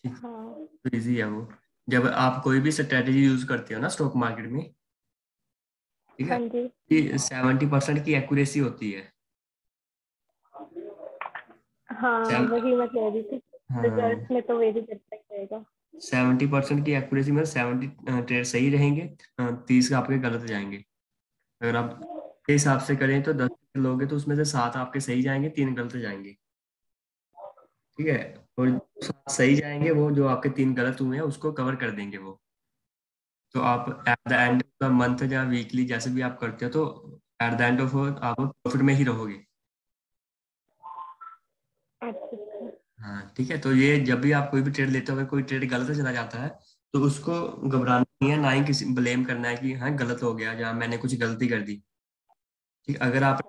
ठीक, हाँ तो इजी है वो। जब आप कोई भी स्ट्रेटेजी यूज करते हो ना स्टॉक मार्केट में, ठीक है, हाँ जी। 70% की एक्यूरेसी होती है। हाँ वही मैं कह रही थी, हाँ, रिजल्ट में तो वेरी करता ही रहेगा। 70% की एक्यूरेसी में 70 ट्रेड सही रहेंगे, 30 आपके गलत जाएंगे। अगर आप के हिसाब से करें तो 10 लोगे तो उसमें से 7 आपके सही जाएंगे, 3 गलत जाएंगे। ठीक है, और जो 7 सही जाएंगे वो जो आपके 3 गलत हुए हैं उसको कवर कर देंगे वो। तो आप at the end of the month या वीकली जैसे भी आप करते हो तो एट द एंड ऑफ आप प्रॉफिट में ही रहोगे। अच्छा। हाँ ठीक है, तो ये जब भी आप कोई भी ट्रेड लेते हो, अगर कोई ट्रेड गलत चला जाता है तो उसको घबराना नहीं है, ना ही किसी ब्लेम करना है कि हाँ गलत हो गया या मैंने कुछ गलती कर दी। ठीक, अगर आप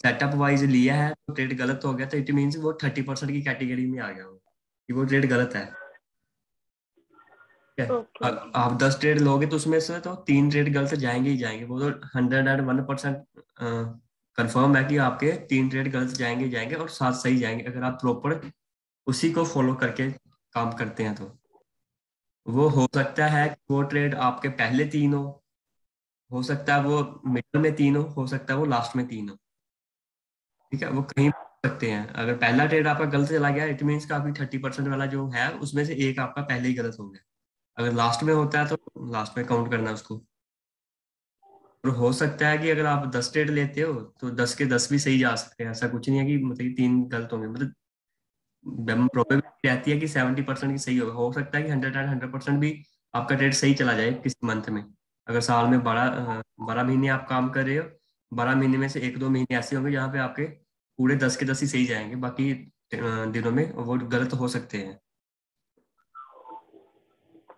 सेटअप वाइज लिया है तो ट्रेड गलत हो गया तो इट मीन्स वो 30% की कैटेगरी में आ गया वो, कि वो ट्रेड गलत है। ठीक है, ओके। आप 10 ट्रेड लोगे तो उसमें से तो 3 ट्रेड गलत जाएंगे ही जाएंगे, वो तो 101% कंफर्म है कि आपके 3 ट्रेड गलत जाएंगे ही जाएंगे और 7 सही जाएंगे, अगर आप प्रॉपर उसी को फॉलो करके काम करते हैं तो। वो हो सकता है कि वो ट्रेड आपके पहले 3 हो सकता है वो मिडल में 3 हो सकता है वो लास्ट में 3 हो। ठीक है, वो कहीं भी हो सकते हैं। अगर पहला ट्रेड आपका गलत चला गया इट मीन्स का आपकी 30% वाला जो है उसमें से एक आपका पहले ही गलत हो गया। अगर लास्ट में होता है तो लास्ट में काउंट करना है उसको। और हो सकता है कि अगर आप 10 ट्रेड लेते हो तो 10 के 10 भी सही जा सकते हैं, ऐसा कुछ नहीं है कि मतलब कि 3 गलत होंगे, मतलब प्रोबेबिलिटी रहती है कि 70% की सही होगा। हो सकता है कि 100% भी आपका ट्रेड सही चला जाए किसी मंथ में। अगर साल में 12 महीने आप काम कर रहे हो, 12 महीने में से 1-2 महीने ऐसे होंगे जहाँ पे आपके पूरे 10 के 10 ही सही जाएंगे, बाकी दिनों में वो गलत हो सकते हैं।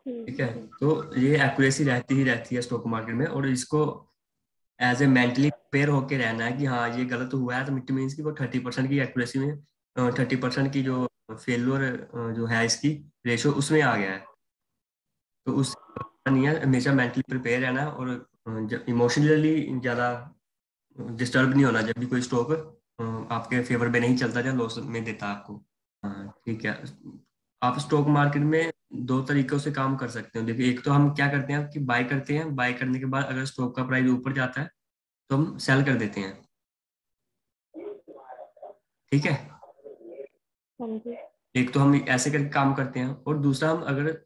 ठीक है, ठीक तो ये एक्यूरेसी रहती ही रहती है स्टॉक मार्केट में, और इसको एज ए मेंटली प्रिपेयर होके रहना है कि हाँ ये गलत हुआ है तो इट मीन्स की वो 30% की एक्यूरेसी में, 30% की जो फेल्योर जो है इसकी रेशो उसमें आ गया है। तो उससे नहीं है, हमेशा मेंटली प्रिपेयर रहना और इमोशनली ज़्यादा डिस्टर्ब नहीं होना जब भी कोई स्टॉक आपके फेवर में नहीं चलता या लॉस में देता आपको। हाँ ठीक है, आप स्टॉक मार्केट में 2 तरीकों से काम कर सकते हो। देखिए, एक तो हम क्या करते हैं कि बाय करते हैं, बाय करने के बाद अगर स्टॉक का प्राइस ऊपर जाता है तो हम सेल कर देते हैं। ठीक है, है। हाँ जी। एक तो हम ऐसे करके काम करते हैं, और दूसरा हम अगर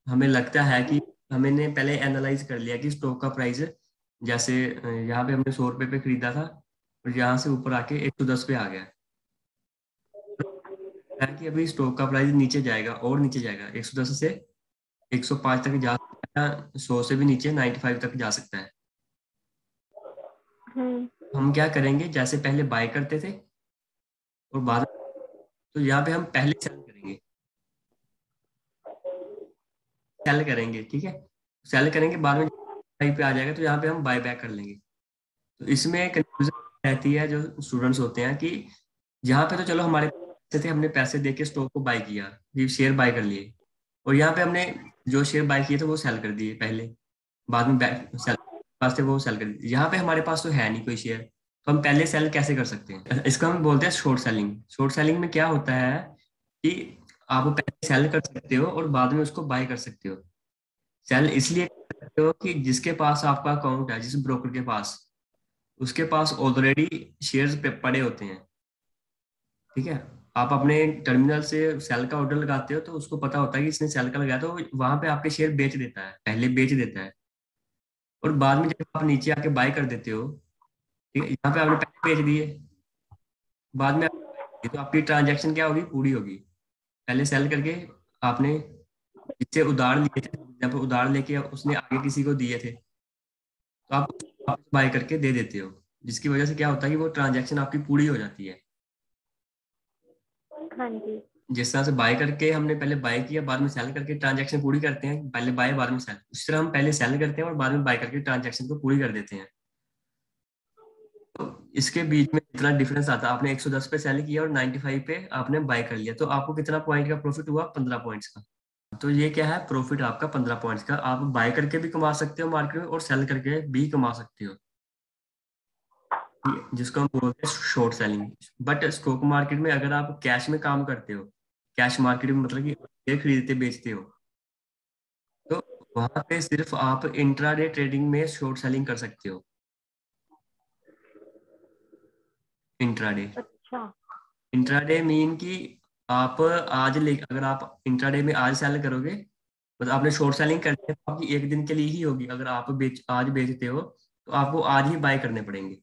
हमें लगता है कि हमने पहले एनालाइज कर लिया कि स्टॉक का प्राइस जैसे यहाँ पे हमने 100 रुपये पे खरीदा था और यहाँ से ऊपर आके 110 पे आ गया है कि अभी स्टॉक का प्राइस नीचे जाएगा और नीचे जाएगा, 110 से 105 तक जा सकता है, 100 से भी नीचे 95 तक जा सकता है। हम्म। हम क्या करेंगे, जैसे पहले बाय करते थे और बाद में, तो यहाँ पे हम पहले सेल करेंगे, सेल करेंगे। ठीक है, सेल करेंगे, बाद में बाई पे आ जाएगा तो यहाँ पे हम बाय बैक कर लेंगे। तो इसमें कंफ्यूजन रहती है जो स्टूडेंट्स होते हैं कि यहाँ पे तो चलो हमारे पैसे थे, हमने पैसे दे के स्टॉक को बाय किया, ये शेयर बाय कर लिए, और यहाँ पे हमने जो शेयर बाय किए थे वो सेल कर दिए पहले, बाद में बैक सेल पास थे वो सेल कर दिए। यहाँ पे हमारे पास तो है नहीं कोई शेयर, तो हम पहले सेल कैसे कर सकते हैं? इसको हम बोलते हैं शॉर्ट सेलिंग। शॉर्ट सेलिंग में क्या होता है कि आप पहले सेल कर सकते हो और बाद में उसको बाय कर सकते हो। सेल इसलिए कर सकते हो कि जिसके पास आपका अकाउंट है, जिस ब्रोकर के पास, उसके पास ऑलरेडी शेयर्स पे पड़े होते हैं। ठीक है, आप अपने टर्मिनल से सेल का ऑर्डर लगाते हो तो उसको पता होता है कि इसने सेल का लगाया, तो वहां पे आपके शेयर बेच देता है, पहले बेच देता है, और बाद में जब आप नीचे आके बाय कर देते हो, ठीक है, यहाँ पे आपने पहले बेच दिए, बाद में आपने buy किए, तो आपकी ट्रांजैक्शन क्या होगी, पूरी होगी। पहले सेल करके आपने जिससे उधार लिए थे, जब उधार लेके उसने आगे किसी को दिए थे, तो आप उसको वापस बाय करके दे देते हो, जिसकी वजह से क्या होता है कि वो ट्रांजैक्शन आपकी पूरी हो जाती है। हाँ जी। जिस तरह से बाय करके हमने पहले बाय किया बाद में सेल करके ट्रांजैक्शन पूरी करते हैं, पहले बाय बाद में सेल, उसी तरह हम पहले सेल करते हैं और बाद में बाय करके ट्रांजैक्शन को पूरी कर देते हैं। तो इसके बीच में इतना डिफरेंस आता है, आपने 110 पे सेल किया और 95 पे आपने बाय कर लिया, तो आपको कितना पॉइंट का प्रॉफिट हुआ, 15 पॉइंट्स का। तो ये क्या है, प्रॉफिट आपका 15 पॉइंट्स का। आप बाय करके भी कमा सकते हो मार्केट में और सेल करके भी कमा सकते हो, जिसको हम बोलते हैं short selling. But stock market में अगर आप कैश में काम करते हो, कैश मार्केट में मतलब कि शेयर खरीदते बेचते हो, तो वहां पे सिर्फ आप इंट्राडे ट्रेडिंग में शॉर्ट सेलिंग कर सकते हो। इंट्राडे, अच्छा। इंट्राडे मीन कि आप आज ले, अगर आप इंट्राडे में आज सेल करोगे, मतलब आपने शॉर्ट सेलिंग करनी है तो आपकी एक दिन के लिए ही होगी। अगर आप आज बेचते हो तो आपको आज ही बाय करने पड़ेंगे।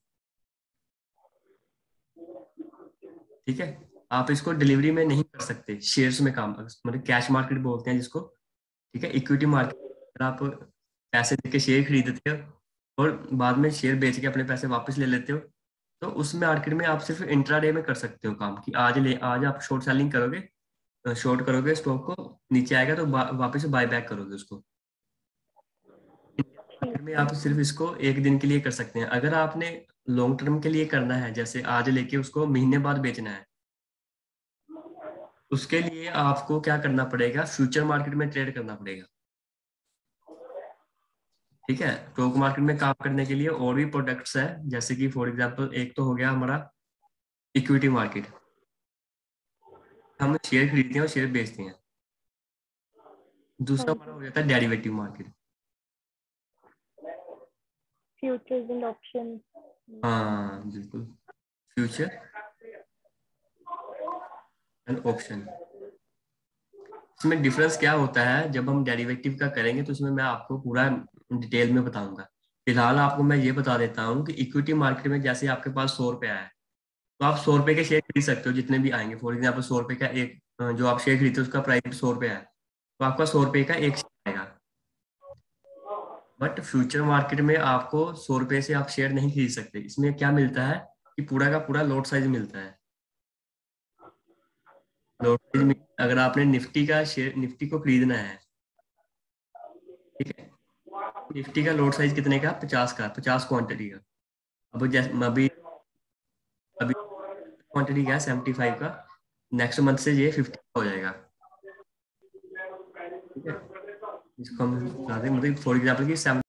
ठीक है, आप इसको डिलीवरी में नहीं कर सकते, शेयर्स में काम, मतलब कैश मार्केट बोलते हैं जिसको। ठीक है, इक्विटी मार्केट, अगर आप पैसे देके शेयर खरीदते हो और बाद में शेयर बेच के अपने पैसे वापस ले लेते हो, तो उस मार्केट में आप सिर्फ इंट्राडे में कर सकते हो काम, कि आज आप शॉर्ट सेलिंग करोगे, शॉर्ट करोगे स्टॉक को, नीचे आएगा तो वापस बाय बैक करोगे उसको। ठीक मार्केट में है। आप सिर्फ इसको एक दिन के लिए कर सकते हैं। अगर आपने लॉन्ग टर्म के लिए करना है, जैसे आज लेके उसको महीने बाद बेचना है, उसके लिए आपको क्या करना पड़ेगा, फ्यूचर मार्केट में ट्रेड करना पड़ेगा। ठीक है, स्टॉक मार्केट में काम करने के लिए और भी प्रोडक्ट्स हैं, जैसे कि फॉर एग्जांपल एक तो हो गया हमारा इक्विटी मार्केट, हम शेयर खरीदते हैं और शेयर बेचते हैं। हाँ दूसरा हमारा जी। हो जाता है derivative market. Futures and option. हाँ बिल्कुल, फ्यूचर एंड ऑप्शन। इसमें डिफरेंस क्या होता है, जब हम डेरिवेटिव का करेंगे तो इसमें मैं आपको पूरा डिटेल में बताऊंगा। फिलहाल आपको मैं ये बता देता हूँ कि इक्विटी मार्केट में जैसे आपके पास 100 रुपया है, तो आप 100 रुपए के शेयर खरीद सकते हो जितने भी आएंगे। फॉर एग्जाम्पल 100 रुपए का एक जो आप शेयर खरीदते हो उसका प्राइस 100 रुपया है, तो आपका 100 रुपए का एक शेयर आएगा। बट फ्यूचर मार्केट में आपको 100 रुपए से आप शेयर नहीं खरीद सकते। इसमें क्या मिलता है कि पूरा का पूरा लॉट साइज मिलता है। लॉट साइज में अगर आपने निफ्टी का शेयर, निफ्टी को खरीदना है, ठीक है, निफ्टी का लॉट साइज कितने का, 50 का, 50 क्वांटिटी का। अब जैसे अभी अभी क्वांटिटी का है 75 का, नेक्स्ट मंथ से ये 50 का हो जाएगा। ठीक है, इसको हम बता दें, मतलब फॉर एग्जाम्पल की